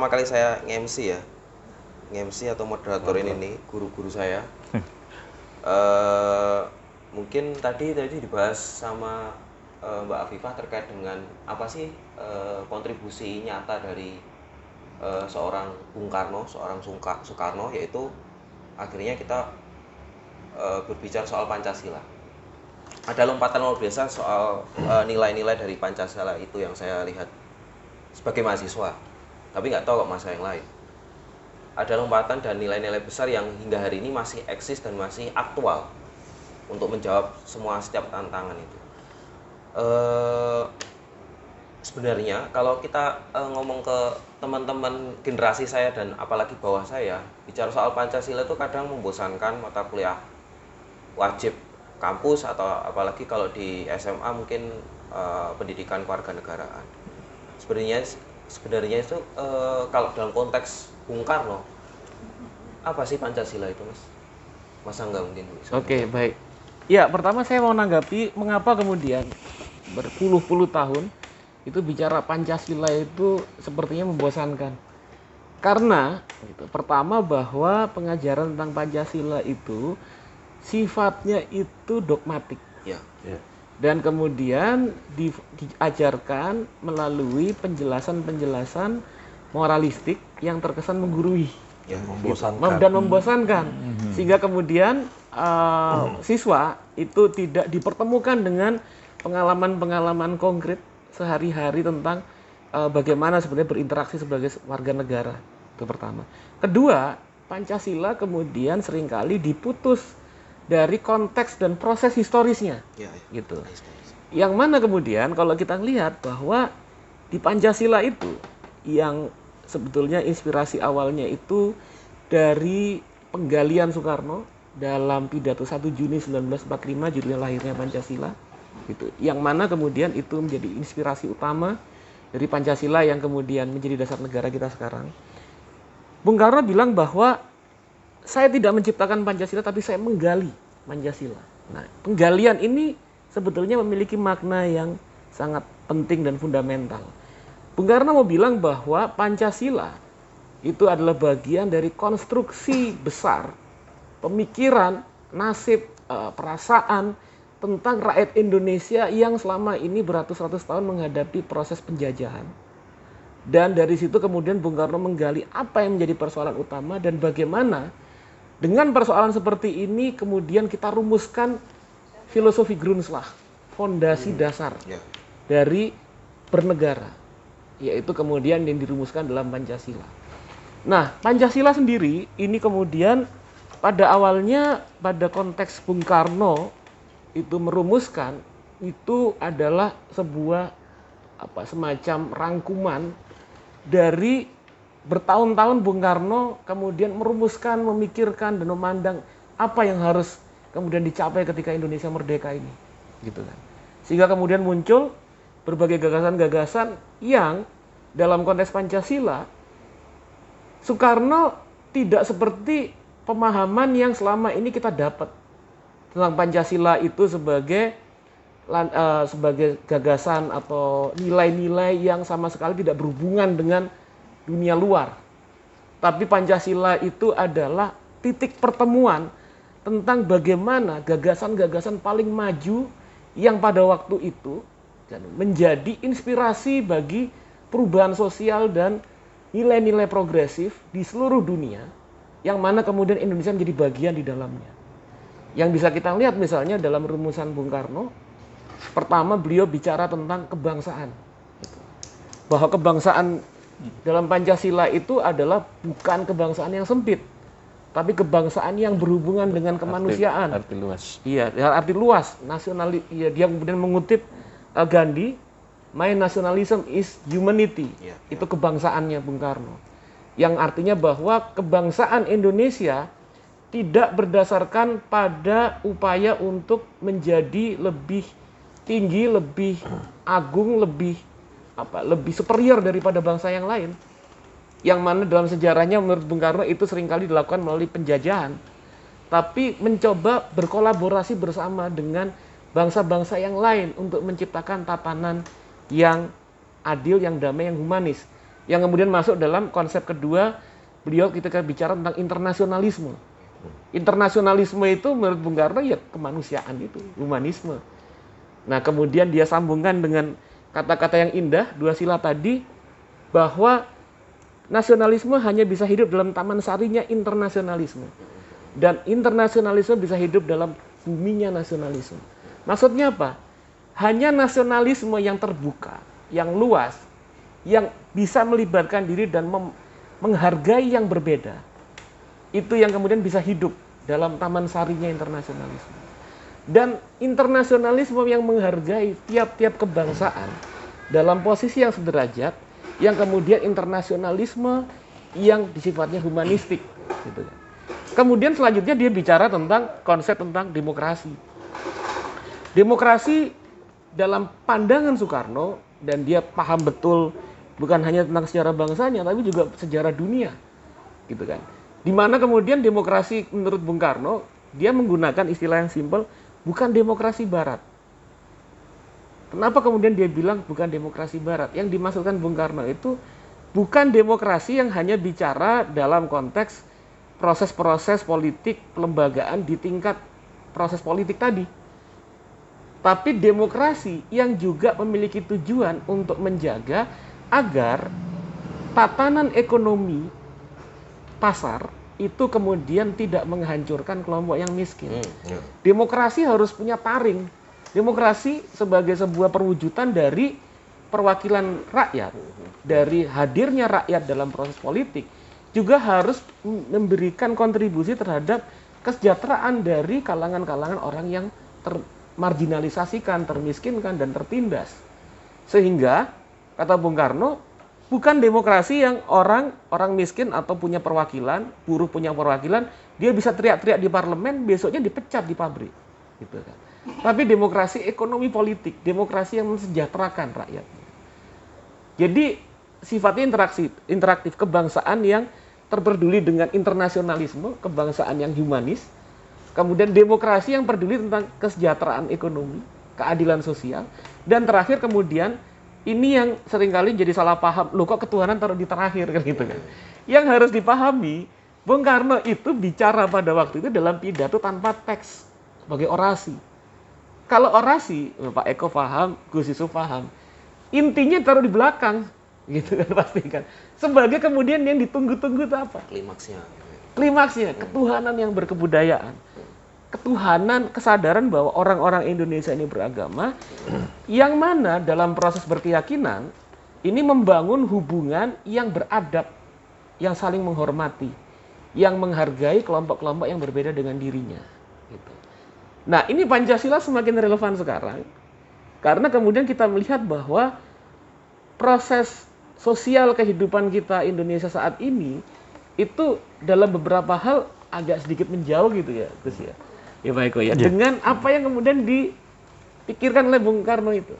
pertama kali saya nge-MC ya. Nge-MC atau moderator ini nih, guru-guru saya. Mungkin tadi dibahas sama Mbak Afifah terkait dengan apa sih kontribusi nyata dari seorang Bung Karno, seorang Soekarno, yaitu akhirnya kita berbicara soal Pancasila. Ada lompatan luar biasa soal nilai-nilai dari Pancasila itu yang saya lihat sebagai mahasiswa, tapi nggak tahu kok masa yang lain. Ada lompatan dan nilai-nilai besar yang hingga hari ini masih eksis dan masih aktual untuk menjawab setiap tantangan itu. Sebenarnya kalau kita ngomong ke teman-teman generasi saya dan apalagi bawah saya, bicara soal Pancasila itu kadang membosankan, mata kuliah wajib kampus atau apalagi kalau di SMA mungkin pendidikan kewarganegaraan. Sebenarnya itu kalau dalam konteks Bung Karno, apa sih Pancasila itu, Mas Angga mungkin bisa. Oke, baik. Ya, pertama saya mau menanggapi mengapa kemudian berpuluh-puluh tahun itu bicara Pancasila itu sepertinya membosankan. Karena pertama bahwa pengajaran tentang Pancasila itu sifatnya itu dogmatik. Ya. Dan kemudian diajarkan melalui penjelasan-penjelasan moralistik yang terkesan menggurui, dan membosankan, sehingga kemudian siswa itu tidak dipertemukan dengan pengalaman-pengalaman konkret sehari-hari tentang bagaimana sebenarnya berinteraksi sebagai warga negara. Itu pertama. Kedua, Pancasila kemudian seringkali diputus dari konteks dan proses historisnya, gitu. Yang mana kemudian kalau kita lihat bahwa di Pancasila itu yang sebetulnya inspirasi awalnya itu dari penggalian Soekarno dalam pidato 1 Juni 1945 judulnya Lahirnya Pancasila, gitu. Yang mana kemudian itu menjadi inspirasi utama dari Pancasila yang kemudian menjadi dasar negara kita sekarang. Bung Karno bilang bahwa saya tidak menciptakan Pancasila, tapi saya menggali Pancasila. Nah, penggalian ini sebetulnya memiliki makna yang sangat penting dan fundamental. Bung Karno mau bilang bahwa Pancasila itu adalah bagian dari konstruksi besar, pemikiran, nasib, perasaan tentang rakyat Indonesia yang selama ini beratus-ratus tahun menghadapi proses penjajahan. Dan dari situ kemudian Bung Karno menggali apa yang menjadi persoalan utama dan bagaimana dengan persoalan seperti ini kemudian kita rumuskan filosofi Grundslag, fondasi dasar dari bernegara, yaitu kemudian yang dirumuskan dalam Pancasila. Nah, Pancasila sendiri ini kemudian pada awalnya pada konteks Bung Karno itu merumuskan itu adalah sebuah semacam rangkuman dari bertahun-tahun Bung Karno kemudian merumuskan, memikirkan dan memandang apa yang harus kemudian dicapai ketika Indonesia merdeka ini, gitu kan. Sehingga kemudian muncul berbagai gagasan-gagasan yang dalam konteks Pancasila Soekarno tidak seperti pemahaman yang selama ini kita dapat tentang Pancasila itu sebagai gagasan atau nilai-nilai yang sama sekali tidak berhubungan dengan dunia luar. Tapi Pancasila itu adalah titik pertemuan tentang bagaimana gagasan-gagasan paling maju yang pada waktu itu menjadi inspirasi bagi perubahan sosial dan nilai-nilai progresif di seluruh dunia, yang mana kemudian Indonesia menjadi bagian di dalamnya. Yang bisa kita lihat misalnya dalam rumusan Bung Karno, pertama beliau bicara tentang kebangsaan. Bahwa kebangsaan dalam Pancasila itu adalah bukan kebangsaan yang sempit, tapi kebangsaan yang berhubungan dengan kemanusiaan. Arti luas. Iya, arti luas. Dia kemudian mengutip Gandhi, "My nationalism is humanity." Itu kebangsaannya Bung Karno. Yang artinya bahwa kebangsaan Indonesia tidak berdasarkan pada upaya untuk menjadi lebih tinggi, lebih agung, lebih superior daripada bangsa yang lain. Yang mana dalam sejarahnya menurut Bung Karno itu seringkali dilakukan melalui penjajahan. Tapi mencoba berkolaborasi bersama dengan bangsa-bangsa yang lain untuk menciptakan tatanan yang adil, yang damai, yang humanis. Yang kemudian masuk dalam konsep kedua beliau ketika bicara tentang internasionalisme. Internasionalisme itu menurut Bung Karno ya kemanusiaan itu, humanisme. Nah kemudian dia sambungkan dengan kata-kata yang indah, dua sila tadi, bahwa nasionalisme hanya bisa hidup dalam taman sarinya internasionalisme. Dan internasionalisme bisa hidup dalam buminya nasionalisme. Maksudnya apa? Hanya nasionalisme yang terbuka, yang luas, yang bisa melibatkan diri dan menghargai yang berbeda. Itu yang kemudian bisa hidup dalam taman sarinya internasionalisme. Dan internasionalisme yang menghargai tiap-tiap kebangsaan dalam posisi yang sederajat, yang kemudian internasionalisme yang sifatnya humanistik. Gitu. Kemudian selanjutnya dia bicara tentang konsep tentang demokrasi. Demokrasi dalam pandangan Soekarno, dan dia paham betul bukan hanya tentang sejarah bangsanya, tapi juga sejarah dunia, gitu kan. Dimana kemudian demokrasi menurut Bung Karno, dia menggunakan istilah yang simpel, bukan demokrasi Barat. Kenapa kemudian dia bilang bukan demokrasi Barat? Yang dimaksudkan Bung Karno itu bukan demokrasi yang hanya bicara dalam konteks proses-proses politik, pelembagaan di tingkat proses politik tadi. Tapi demokrasi yang juga memiliki tujuan untuk menjaga agar tatanan ekonomi pasar itu kemudian tidak menghancurkan kelompok yang miskin. Demokrasi harus punya taring. Demokrasi sebagai sebuah perwujudan dari perwakilan rakyat, dari hadirnya rakyat dalam proses politik, juga harus memberikan kontribusi terhadap kesejahteraan dari kalangan-kalangan orang yang termarginalisasikan, termiskinkan, dan tertindas. Sehingga, kata Bung Karno, bukan demokrasi yang orang miskin atau punya perwakilan, buruh punya perwakilan, dia bisa teriak-teriak di parlemen, besoknya dipecat di pabrik. Gitu kan. Tapi demokrasi ekonomi politik, demokrasi yang mensejahterakan rakyat. Jadi sifatnya interaktif, kebangsaan yang terpeduli dengan internasionalisme, kebangsaan yang humanis, kemudian demokrasi yang peduli tentang kesejahteraan ekonomi, keadilan sosial, dan terakhir kemudian ini yang seringkali jadi salah paham, loh kok ketuhanan taruh di terakhir kan gitu kan. Yang harus dipahami, Bung Karno itu bicara pada waktu itu dalam pidato tanpa teks, sebagai orasi. Kalau orasi, Pak Eko paham, Gus Yusuf paham, intinya taruh di belakang, gitu kan pasti kan. Sebagai kemudian yang ditunggu-tunggu itu apa? Klimaksnya, ketuhanan yang berkebudayaan. Ketuhanan, kesadaran bahwa orang-orang Indonesia ini beragama, yang mana dalam proses berkeyakinan, ini membangun hubungan yang beradab, yang saling menghormati, yang menghargai kelompok-kelompok yang berbeda dengan dirinya. Gitu. Nah, ini Pancasila semakin relevan sekarang, karena kemudian kita melihat bahwa proses sosial kehidupan kita Indonesia saat ini, itu dalam beberapa hal agak sedikit menjauh gitu ya, Gus ya. Ya Pak Eko ya, dengan apa yang kemudian dipikirkan oleh Bung Karno itu.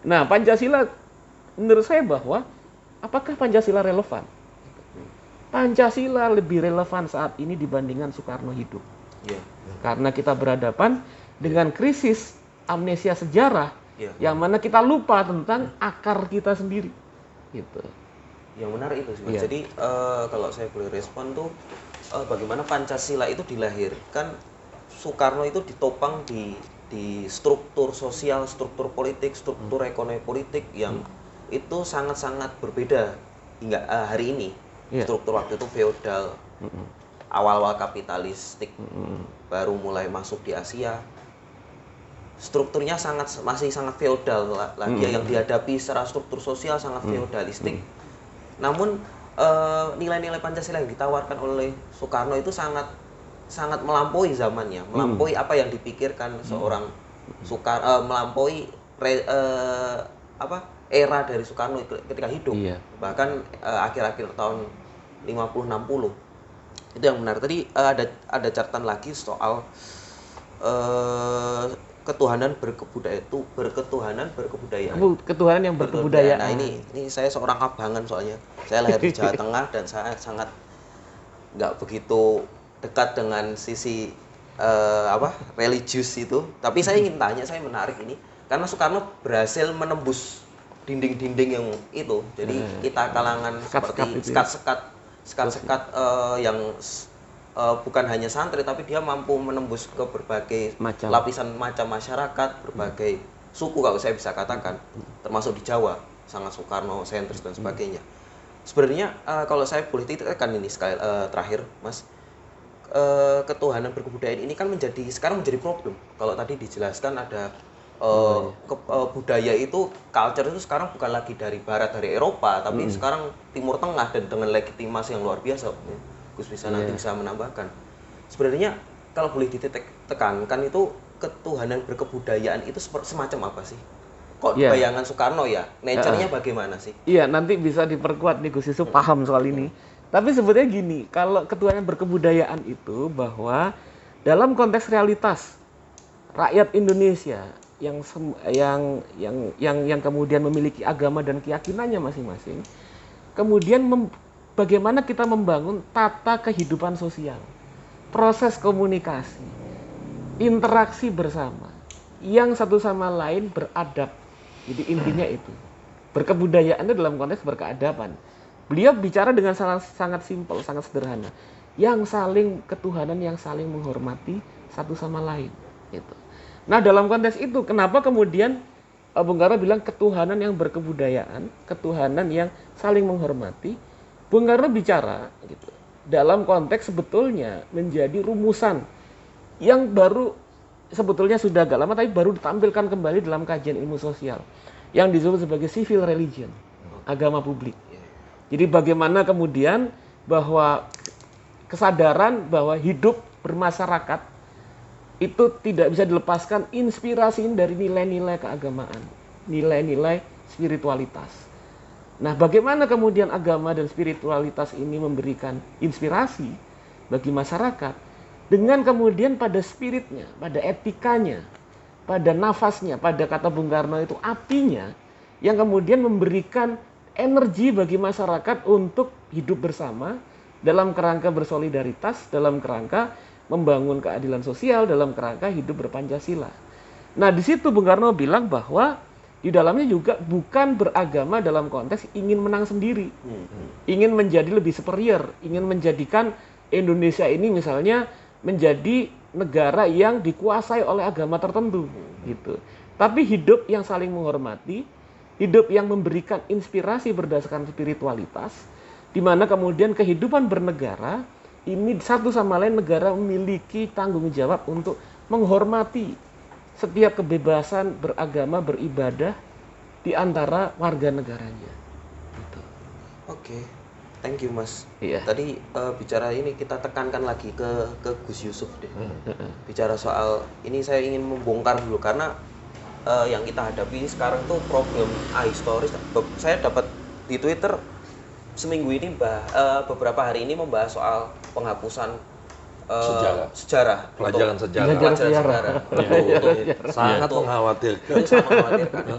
Nah, Pancasila menurut saya bahwa apakah Pancasila relevan? Pancasila lebih relevan saat ini dibandingkan Soekarno hidup. Karena kita berhadapan dengan krisis amnesia sejarah, yang mana kita lupa tentang akar kita sendiri. Gitu. Yang menarik itu sih, Mas. Jadi kalau saya boleh respon tuh, bagaimana Pancasila itu dilahirkan, Soekarno itu ditopang di struktur sosial, struktur politik, struktur ekonomi politik yang itu sangat-sangat berbeda hingga hari ini. Struktur waktu itu feodal, awal-awal kapitalistik, baru mulai masuk di Asia. Strukturnya masih sangat feodal lagi, yang dihadapi secara struktur sosial sangat feodalistik. Namun nilai-nilai Pancasila yang ditawarkan oleh Soekarno itu sangat melampaui zamannya, melampaui apa yang dipikirkan seorang Soekarno, melampaui era dari Soekarno ketika hidup. Bahkan akhir-akhir tahun 50-60. Itu yang benar. Tadi ada catatan lagi soal ketuhanan berkebudayaan itu, berketuhanan berkebudayaan. Ketuhanan yang berkebudayaan. Nah, ini saya seorang abangan soalnya. Saya lahir di Jawa Tengah dan saya sangat nggak begitu dekat dengan sisi religius itu. Tapi saya ingin tanya, saya menarik ini karena Soekarno berhasil menembus dinding-dinding yang itu. Jadi kita kalangan seperti sekat-sekat yang bukan hanya santri, tapi dia mampu menembus ke berbagai lapisan macam masyarakat, berbagai suku kalau saya bisa katakan, termasuk di Jawa, sangat Soekarno sentris dan sebagainya. Sebenarnya kalau saya boleh tekan ini sekali terakhir, Mas, ketuhanan berkebudayaan ini kan sekarang menjadi problem. Kalau tadi dijelaskan ada budaya itu, culture itu sekarang bukan lagi dari barat, dari Eropa, tapi sekarang Timur Tengah, dan dengan legitimasi yang luar biasa. Gus bisa nanti bisa menambahkan. Sebenarnya kalau boleh ditekankan itu ketuhanan berkebudayaan itu semacam apa sih? Kok bayangan Soekarno ya, nature-nya bagaimana sih? Iya, nanti bisa diperkuat nih Gus Yusuf paham soal ini. Tapi sebetulnya gini, kalau ketuhanan berkebudayaan itu bahwa dalam konteks realitas rakyat Indonesia yang kemudian memiliki agama dan keyakinannya masing-masing, kemudian bagaimana kita membangun tata kehidupan sosial, proses komunikasi, interaksi bersama, yang satu sama lain beradab. Jadi intinya itu, berkebudayaan itu dalam konteks berkeadaban. Beliau bicara dengan sangat simpel, sangat sederhana, yang saling ketuhanan, yang saling menghormati satu sama lain. Gitu. Nah dalam konteks itu, kenapa kemudian Bung Karno bilang ketuhanan yang berkebudayaan, ketuhanan yang saling menghormati? Bung Karno bicara gitu, dalam konteks sebetulnya menjadi rumusan yang baru, sebetulnya sudah agak lama, tapi baru ditampilkan kembali dalam kajian ilmu sosial yang disebut sebagai civil religion, agama publik. Jadi bagaimana kemudian bahwa kesadaran bahwa hidup bermasyarakat itu tidak bisa dilepaskan inspirasi dari nilai-nilai keagamaan, nilai-nilai spiritualitas. Nah, bagaimana kemudian agama dan spiritualitas ini memberikan inspirasi bagi masyarakat dengan kemudian pada spiritnya, pada etikanya, pada nafasnya, pada kata Bung Karno itu apinya, yang kemudian memberikan energi bagi masyarakat untuk hidup bersama dalam kerangka bersolidaritas, dalam kerangka membangun keadilan sosial, dalam kerangka hidup berpancasila. Nah, di situ Bung Karno bilang bahwa di dalamnya juga bukan beragama dalam konteks ingin menang sendiri, ingin menjadi lebih superior, ingin menjadikan Indonesia ini misalnya menjadi negara yang dikuasai oleh agama tertentu, gitu. Tapi hidup yang saling menghormati, hidup yang memberikan inspirasi berdasarkan spiritualitas, di mana kemudian kehidupan bernegara ini satu sama lain, negara memiliki tanggung jawab untuk menghormati setiap kebebasan beragama, beribadah di antara warga negaranya. Gitu. Oke, thank you Mas. Iya. Tadi bicara ini kita tekankan lagi ke Gus Yusuf deh. Bicara soal ini saya ingin membongkar dulu karena yang kita hadapi sekarang tuh problem ahistoris. Saya dapat di Twitter seminggu ini beberapa hari ini membahas soal penghapusan sejarah, pelajaran sejarah. Sangat mengkhawatirkan.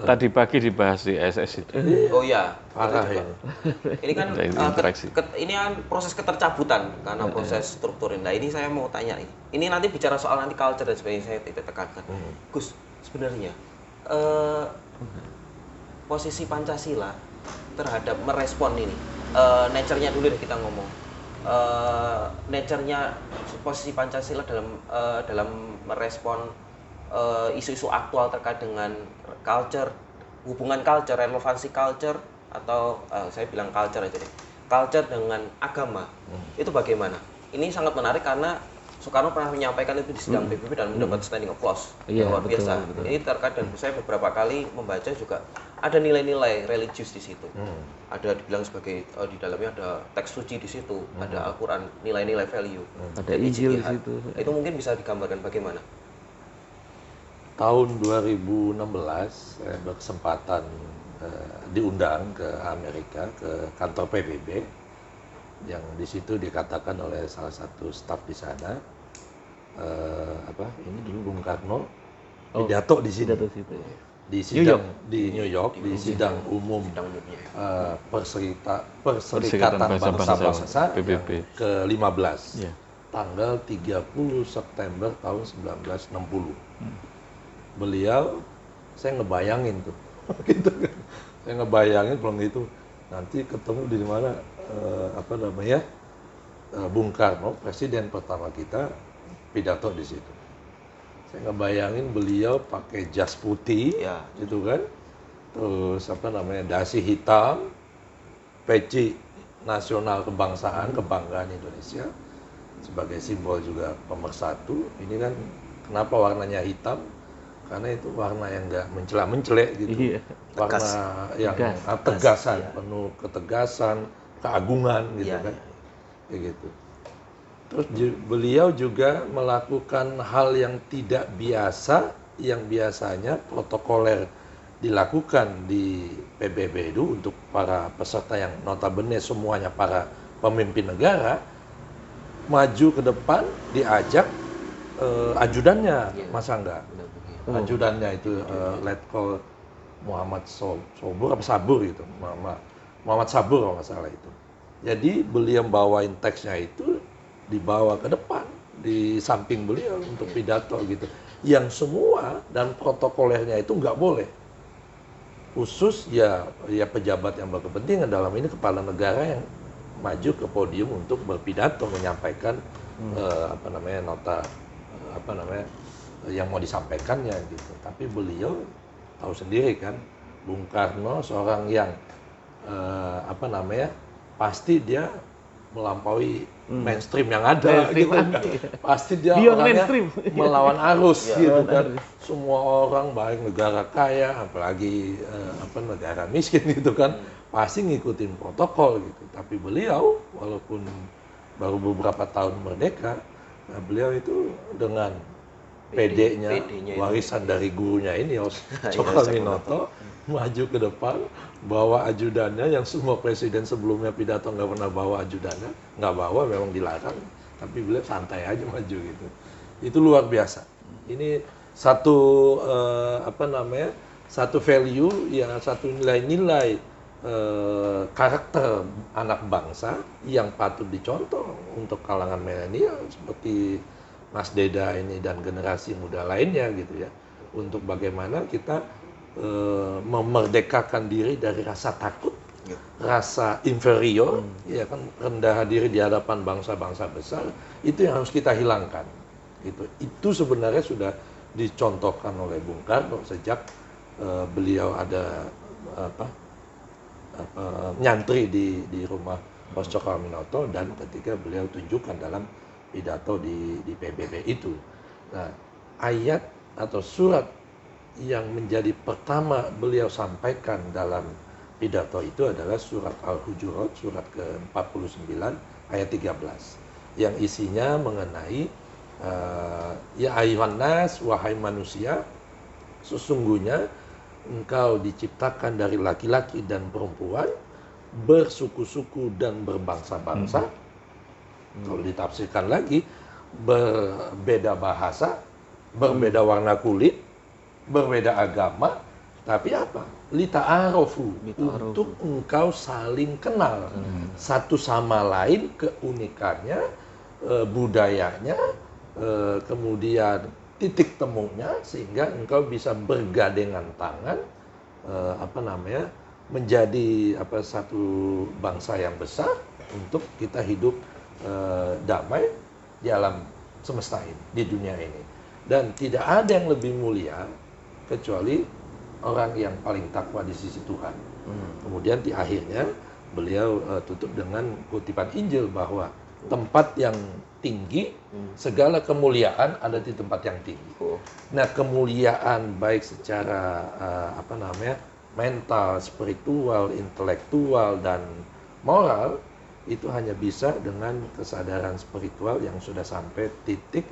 Tadi pagi dibahas di SS itu. Oh iya, parah ya. Ini kan ini kan proses ketercabutan karena proses struktur. Nah ini saya mau tanya ini nanti bicara soal nanti culture dan sebagainya, saya tidak tekankan. Gus, sebenarnya posisi Pancasila terhadap merespon ini, nature-nya dulu deh kita ngomong. Nature-nya posisi Pancasila dalam merespon isu-isu aktual terkait dengan culture, hubungan culture, relevansi culture, atau saya bilang culture aja deh, culture dengan agama, itu bagaimana? Ini sangat menarik karena Soekarno pernah menyampaikan itu di sidang PBB dan mendapat standing applause luar biasa. Betul. Ini terkait, dan saya beberapa kali membaca juga ada nilai-nilai religius di situ. Ada dibilang sebagai di dalamnya ada teks suci di situ, ada Al-Qur'an, nilai-nilai value. Ada Injil di situ. Itu mungkin bisa digambarkan bagaimana? Tahun 2016 saya berkesempatan diundang ke Amerika, ke kantor PBB, yang di situ dikatakan oleh salah satu staf di sana, ini dulu Bung Karno pidato di sini, di sidang di New York, di sidang umum Perserikatan Bangsa-Bangsa PBB ke-15, tanggal 30 September tahun 1960. Beliau, saya ngebayangin tuh, gitu kan, Saya ngebayangin kalau gitu nanti ketemu di mana Bung Karno, presiden pertama kita, pidato di situ. Saya ngebayangin beliau pakai jas putih, Ya. gitu kan, terus dasi hitam, peci nasional kebangsaan, kebanggaan Indonesia sebagai simbol juga pemersatu. Ini kan kenapa warnanya hitam? Karena itu warna yang enggak mencela-mencelek gitu. Iya. Warna yang tegasan, Iya. penuh ketegasan, keagungan gitu Iya, kan. iya. Kayak gitu. Terus beliau juga melakukan hal yang tidak biasa, yang biasanya protokoler dilakukan di PBB itu untuk para peserta yang notabene semuanya para pemimpin negara, maju ke depan diajak ajudannya, Iya. Mas Angga. Benar begitu. Ajudannya itu Letkol Muhammad Sabur gitu, Muhammad Sabur kalau nggak salah itu. Jadi beliau bawain teksnya itu dibawa ke depan di samping beliau untuk pidato gitu. Yang semua dan protokolernya itu nggak boleh. Khusus ya pejabat yang berkepentingan, dalam ini kepala negara yang maju ke podium untuk berpidato menyampaikan nota yang mau disampaikannya gitu. Tapi beliau tahu sendiri kan, Bung Karno seorang yang pasti dia melampaui mainstream yang ada Mainstream gitu kan. Pasti dia Beyond orangnya mainstream. melawan arus gitu kan. Benar. Semua orang baik negara kaya apalagi negara miskin gitu kan pasti ngikutin protokol gitu. Tapi beliau walaupun baru beberapa tahun merdeka, beliau itu dengan PD-nya, PD-nya warisan dari gurunya ini Soekarno maju ke depan, bawa ajudannya yang semua presiden sebelumnya pidato nggak pernah bawa ajudannya, nggak bawa, memang dilarang, tapi beliau santai aja maju gitu. Itu luar biasa. Ini satu satu value ya, satu nilai-nilai karakter anak bangsa yang patut dicontoh untuk kalangan milenial seperti Mas Deda ini dan generasi muda lainnya gitu ya, untuk bagaimana kita memerdekakan diri dari rasa takut, rasa inferior, ya kan, rendah diri di hadapan bangsa-bangsa besar, itu yang harus kita hilangkan. Itu sebenarnya sudah dicontohkan oleh Bung Karno sejak beliau ada nyantri di rumah Bos Cokroaminoto dan ketika beliau tunjukkan dalam pidato di PBB itu. Nah, ayat atau surat yang menjadi pertama beliau sampaikan dalam pidato itu adalah surat Al-Hujurat, surat ke-49 ayat 13 yang isinya mengenai ya ayuhan nas, wahai manusia, sesungguhnya engkau diciptakan dari laki-laki dan perempuan, bersuku-suku dan berbangsa-bangsa. Kalau ditafsirkan lagi, berbeda bahasa, berbeda warna kulit, berbeda agama, tapi apa? Lita'arofu, untuk engkau saling kenal satu sama lain, keunikannya, budayanya, kemudian titik temunya, sehingga engkau bisa bergandengan tangan, menjadi satu bangsa yang besar untuk kita hidup damai di alam semesta ini, di dunia ini. Dan tidak ada yang lebih mulia kecuali orang yang paling takwa di sisi Tuhan. Kemudian di akhirnya beliau tutup dengan kutipan Injil bahwa tempat yang tinggi, segala kemuliaan ada di tempat yang tinggi. Nah, kemuliaan baik secara mental, spiritual, intelektual, dan moral itu hanya bisa dengan kesadaran spiritual yang sudah sampai titik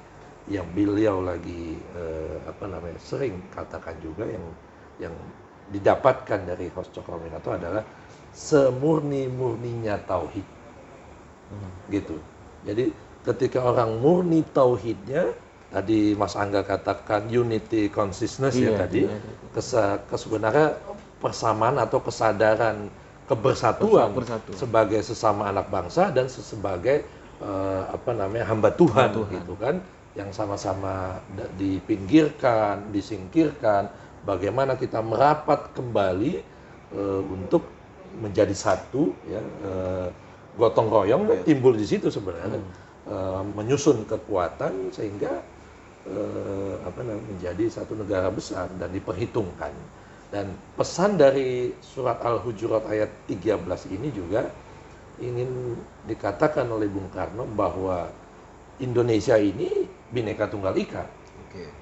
yang beliau lagi sering katakan juga, yang didapatkan dari Hos Cokroaminoto adalah semurni-murninya tauhid. Gitu. Jadi ketika orang murni tauhidnya, tadi Mas Angga katakan unity consciousness tadi, sebenarnya persamaan atau kesadaran kebersatuan sebagai sesama anak bangsa dan sebagai hamba Tuhan, gitu kan, yang sama-sama dipinggirkan, disingkirkan, bagaimana kita merapat kembali untuk menjadi satu, ya, gotong royong timbul di situ sebenarnya, menyusun kekuatan sehingga menjadi satu negara besar dan diperhitungkan. Dan pesan dari surat Al-Hujurat ayat 13 ini juga ingin dikatakan oleh Bung Karno bahwa Indonesia ini Bhinneka Tunggal Ika,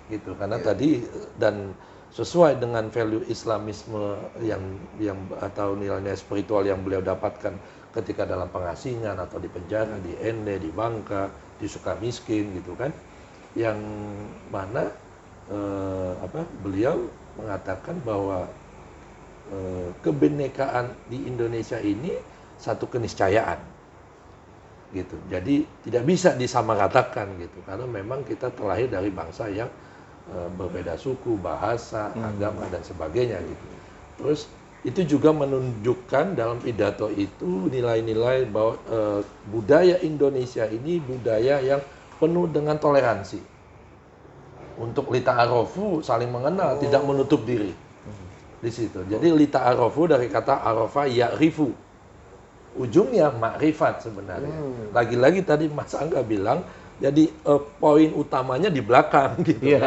gitu. Karena tadi dan sesuai dengan value Islamisme yang atau nilai-nilai spiritual yang beliau dapatkan ketika dalam pengasingan atau di penjara, di Ende, di Bangka, di Sukamiskin, gitu kan, yang mana beliau mengatakan bahwa kebinekaan di Indonesia ini satu keniscayaan, gitu. Jadi tidak bisa disamaratakan, gitu, karena memang kita terlahir dari bangsa yang berbeda suku, bahasa, agama dan sebagainya, gitu. Terus itu juga menunjukkan dalam pidato itu nilai-nilai bahwa budaya Indonesia ini budaya yang penuh dengan toleransi. Untuk lita'arofu, saling mengenal, tidak menutup diri di situ. Jadi lita'arofu dari kata arofa ya'rifu, ujungnya makrifat sebenarnya. Lagi-lagi tadi Mas Angga bilang, jadi poin utamanya di belakang, gitu.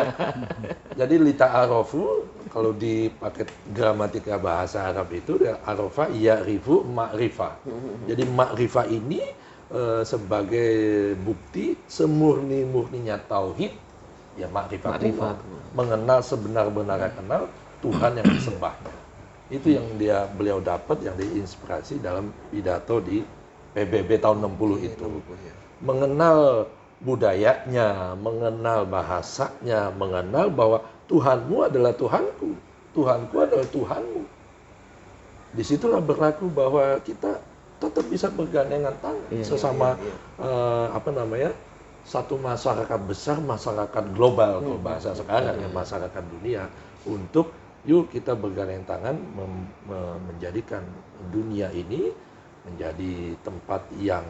Jadi lita'arofu kalau di paket gramatika bahasa Arab itu arofa ya'rifu makrifah. Jadi makrifah ini sebagai bukti semurni-murninya tauhid. Ya makrifat, mengenal sebenar-benarnya kenal Tuhan yang disembahnya. Itu yang beliau dapat, yang diinspirasi dalam pidato di PBB tahun 60 itu. Mengenal budayanya, mengenal bahasanya, mengenal bahwa Tuhanmu adalah Tuhanku, Tuhanku adalah Tuhanmu. Disitulah berlaku bahwa kita tetap bisa bergandengan tangan sesama satu masyarakat besar, masyarakat global kalau bahasa sekarang, ya, masyarakat dunia, untuk yuk kita bergandeng tangan menjadikan dunia ini menjadi tempat yang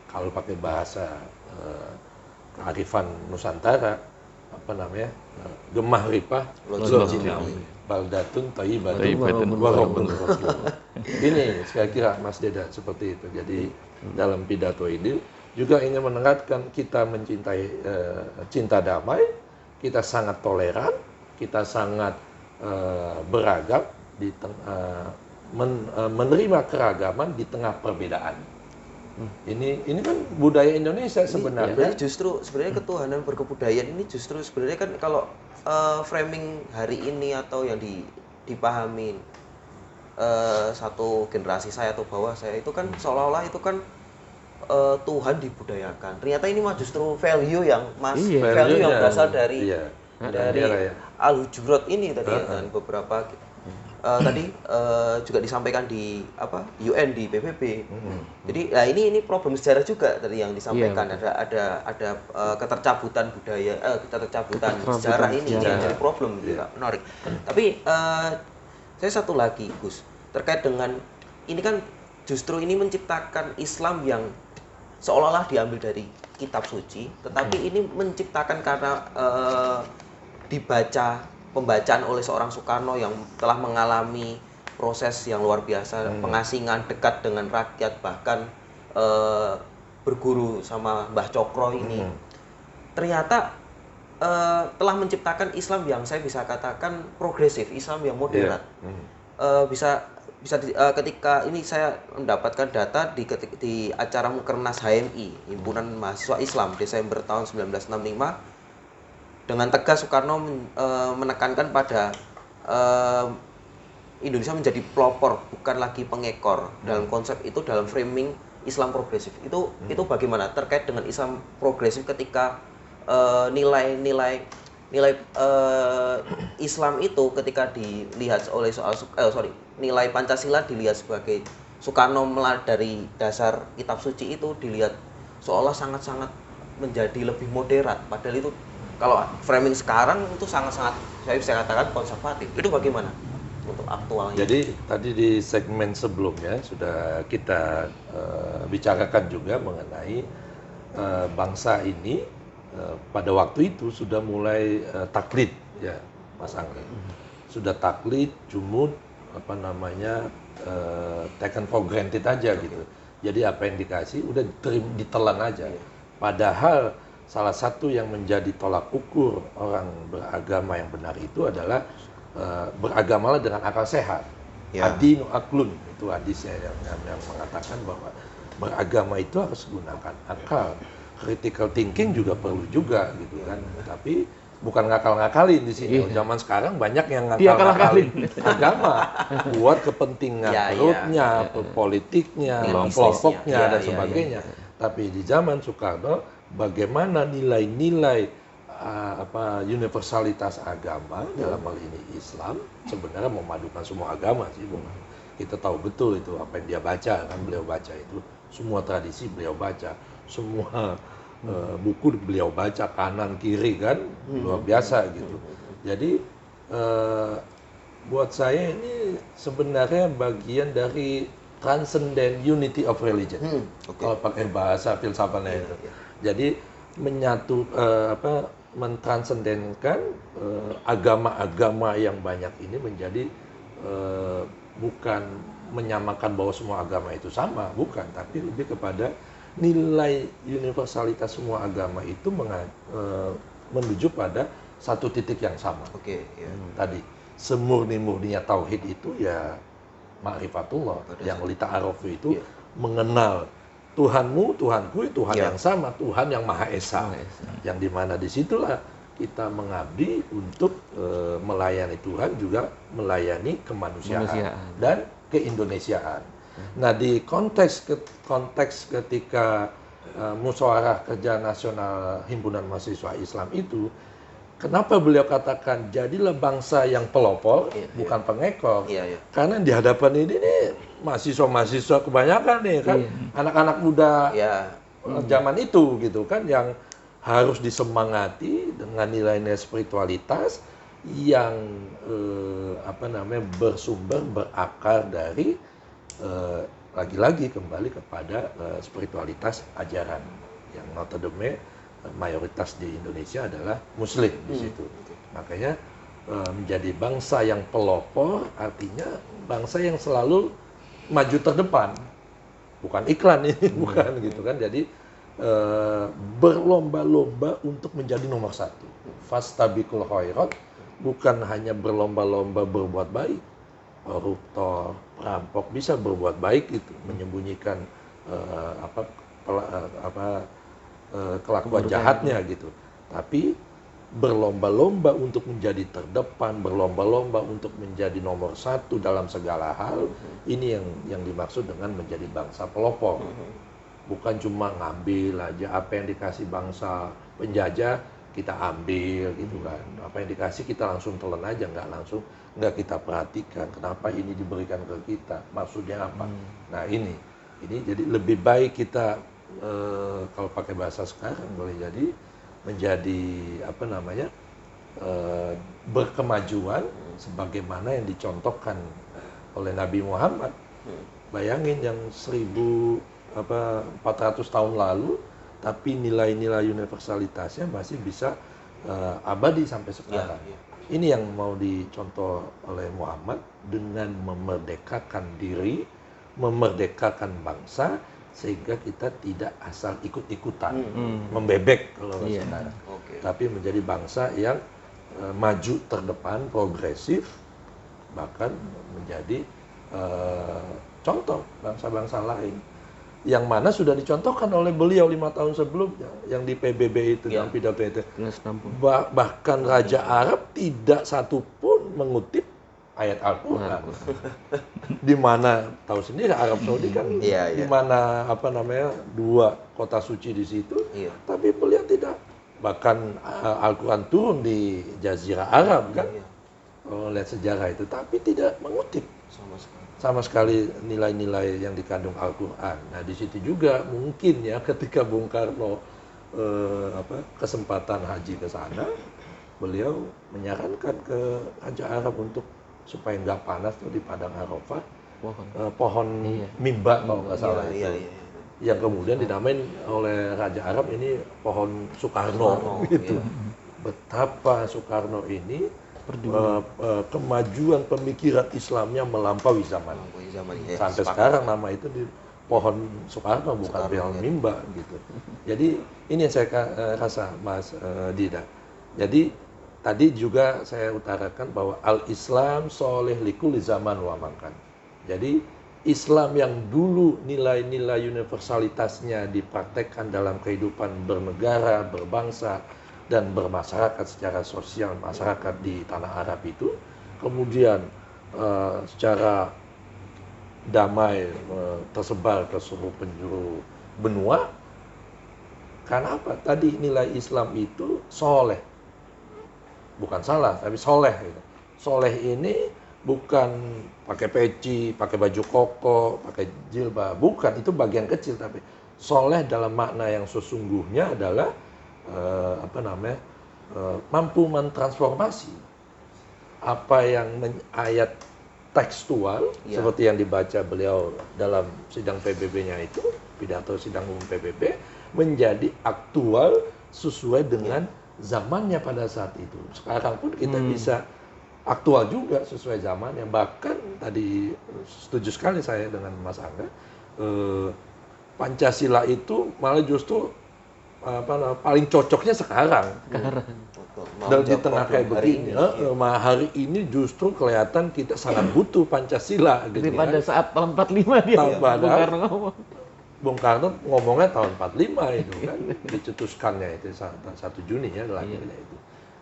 kalau pakai bahasa kearifan Nusantara gemah ripah lojinawi baldatun thayyibatun wa rabbun ghafur. Ini saya kira Mas Deda seperti itu. Jadi dalam pidato ini juga ingin menekankan kita mencintai cinta damai, kita sangat toleran, kita sangat beragam, menerima keragaman di tengah perbedaan. Ini kan budaya Indonesia sebenarnya. Justru sebenarnya ketuhanan berkebudayaan ini justru sebenarnya kan kalau framing hari ini atau yang dipahami satu generasi saya atau bawah saya itu kan seolah-olah itu kan Tuhan dibudayakan. Ternyata ini mah justru value yang value yang berasal dari Al-Hujurat ini tadi dan beberapa tadi juga disampaikan di UN di PBB. Jadi ini problem sejarah juga tadi yang disampaikan. Ada ketercabutan budaya, ketercabutan sejarah ini jadi problem juga menarik. Tapi saya satu lagi Gus terkait dengan ini kan justru ini menciptakan Islam yang seolah-olah diambil dari kitab suci, tetapi ini menciptakan karena dibaca pembacaan oleh seorang Soekarno yang telah mengalami proses yang luar biasa, pengasingan dekat dengan rakyat, bahkan berguru sama Mbah Cokro ini. Ternyata telah menciptakan Islam yang saya bisa katakan progresif, Islam yang moderat. Ketika ini saya mendapatkan data di acara Mukernas HMI, Himpunan Mahasiswa Islam, Desember tahun 1965, dengan tegas Soekarno menekankan pada Indonesia menjadi pelopor, bukan lagi pengekor. Dalam konsep itu, dalam framing Islam progresif itu bagaimana terkait dengan Islam progresif ketika nilai Islam itu ketika dilihat oleh nilai Pancasila dilihat sebagai Soekarno dari dasar kitab suci itu dilihat seolah sangat-sangat menjadi lebih moderat, padahal itu kalau framing sekarang itu sangat-sangat saya bisa katakan konservatif. Itu bagaimana untuk aktualnya? Jadi tadi di segmen sebelumnya sudah kita bicarakan juga mengenai bangsa ini pada waktu itu sudah mulai taklid, ya Mas Angga. Sudah taklid, jumud, taken for granted aja gitu. Jadi apa yang dikasih udah ditelan aja. Padahal salah satu yang menjadi tolak ukur orang beragama yang benar itu adalah beragamalah dengan akal sehat. Adinu aklun, itu hadisnya yang mengatakan bahwa beragama itu harus gunakan akal. Critical thinking juga perlu juga gitu kan. Tapi bukan ngakal-ngakalin di sini. Zaman sekarang banyak yang ngakal-ngakalin agama buat kepentingan perutnya, politiknya, kelompoknya dan sebagainya. Tapi di zaman Soekarno, bagaimana nilai-nilai universalitas agama dalam hal ini Islam sebenarnya memadukan semua agama sih, Bung. Kita tahu betul itu apa yang dia baca kan, beliau baca itu semua tradisi beliau baca, semua buku beliau baca kanan kiri kan, luar biasa gitu. Jadi buat saya ini sebenarnya bagian dari transcendent unity of religion. Kalau pakai bahasa filsafatnya itu. Jadi mentransendenkan agama-agama yang banyak ini menjadi bukan menyamakan bahwa semua agama itu sama, bukan, tapi lebih kepada nilai universalitas semua agama itu menuju pada satu titik yang sama. Tadi semurni-murninya tauhid itu ya ma'rifatullah, yang lita'arofu itu mengenal Tuhanmu, Tuhanku, Tuhan yang sama, Tuhan yang Maha Esa. Yang dimana disitulah kita mengabdi untuk melayani Tuhan, juga melayani kemanusiaan dan keindonesiaan. Nah, di konteks ketika musyawarah kerja nasional Himpunan Mahasiswa Islam itu, kenapa beliau katakan jadilah bangsa yang pelopor, bukan pengekor? Karena di hadapan ini nih mahasiswa kebanyakan nih kan, anak-anak muda zaman itu gitu kan, yang harus disemangati dengan nilai-nilai spiritualitas yang bersumber berakar dari lagi-lagi kembali kepada spiritualitas ajaran yang notabene mayoritas di Indonesia adalah Muslim di situ. Makanya menjadi bangsa yang pelopor artinya bangsa yang selalu maju terdepan, bukan iklan ini, bukan gitu kan. Jadi berlomba-lomba untuk menjadi nomor satu. Fastabiqul khairat, bukan hanya berlomba-lomba berbuat baik. Koruptor, perampok bisa berbuat baik itu, menyembunyikan kelakuan jahatnya gitu. Tapi berlomba-lomba untuk menjadi terdepan, berlomba-lomba untuk menjadi nomor satu dalam segala hal, ini yang dimaksud dengan menjadi bangsa pelopor. Bukan cuma ngambil aja apa yang dikasih bangsa penjajah kita ambil gitu kan. Apa yang dikasih kita langsung telan aja, nggak kita perhatikan kenapa ini diberikan ke kita, maksudnya apa. Nah ini jadi lebih baik kita kalau pakai bahasa sekarang boleh jadi menjadi berkemajuan sebagaimana yang dicontohkan oleh Nabi Muhammad. Bayangin yang 1400 tahun lalu, tapi nilai-nilai universalitasnya masih bisa abadi sampai sekarang. Ini yang mau dicontoh oleh Muhammad dengan memerdekakan diri, memerdekakan bangsa, sehingga kita tidak asal ikut-ikutan, membebek kalau sekarang. Tapi menjadi bangsa yang maju terdepan, progresif, bahkan menjadi contoh bangsa-bangsa lain. Yang mana sudah dicontohkan oleh beliau 5 tahun sebelumnya, yang di PBB itu, dalam pidato itu. Bahkan Raja Arab tidak satu pun mengutip ayat Al-Quran. Di mana tahu sendiri Arab Saudi kan, di mana dua kota suci di situ, tapi beliau tidak. Bahkan Al-Quran turun di Jazirah Arab kan, lihat sejarah itu, tapi tidak mengutip sama sekali nilai-nilai yang dikandung Al-Quran. Nah di situ juga mungkin ya ketika Bung Karno kesempatan haji ke sana, beliau menyarankan ke Raja Arab untuk supaya nggak panas tuh di padang Arafah, pohon mimba kalau nggak salah yang kemudian dinamain oleh Raja Arab, ini pohon Soekarno gitu. Betapa Soekarno ini kemajuan pemikiran Islamnya melampaui zaman. Sampai sekarang nama itu di pohon Soekarno, bukan pohon Mimba gitu. Jadi ini yang saya rasa, Mas Dida. Jadi tadi juga saya utarakan bahwa al-Islam soleh likuli zaman wa makan. Jadi Islam yang dulu nilai-nilai universalitasnya dipraktekkan dalam kehidupan bernegara, berbangsa, dan bermasyarakat secara sosial masyarakat di tanah Arab itu, kemudian secara damai tersebar ke seluruh penjuru benua. Karena apa? Tadi nilai Islam itu soleh, bukan salah, tapi soleh. Soleh ini bukan pakai peci, pakai baju koko, pakai jilbab, bukan, itu bagian kecil. Tapi soleh dalam makna yang sesungguhnya adalah mampu mentransformasi apa yang ayat tekstual seperti yang dibaca beliau dalam sidang PBB-nya itu, pidato sidang umum PBB, menjadi aktual sesuai dengan zamannya pada saat itu. Sekarang pun kita bisa aktual juga sesuai zamannya. Bahkan tadi setuju sekali saya dengan Mas Angga, Pancasila itu malah justru paling cocoknya sekarang. Dan di tengah kayak begini, hari ini justru kelihatan kita sangat butuh Pancasila. Gitu, pada saat tahun 45 dia, Bung Karno ngomong. Bung Karno ngomongnya tahun 45 itu kan, dicetuskannya itu 1 Juni ya lahirnya itu.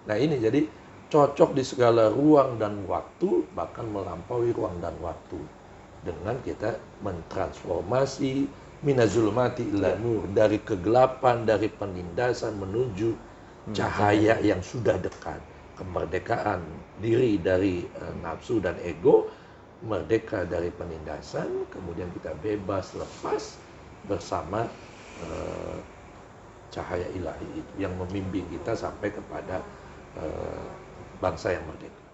Nah ini jadi cocok di segala ruang dan waktu, bahkan melampaui ruang dan waktu. Dengan kita mentransformasi minazulmati ila nur, dari kegelapan, dari penindasan menuju cahaya yang sudah dekat. Kemerdekaan diri dari nafsu dan ego, merdeka dari penindasan, kemudian kita bebas, lepas bersama cahaya ilahi itu yang membimbing kita sampai kepada bangsa yang merdeka.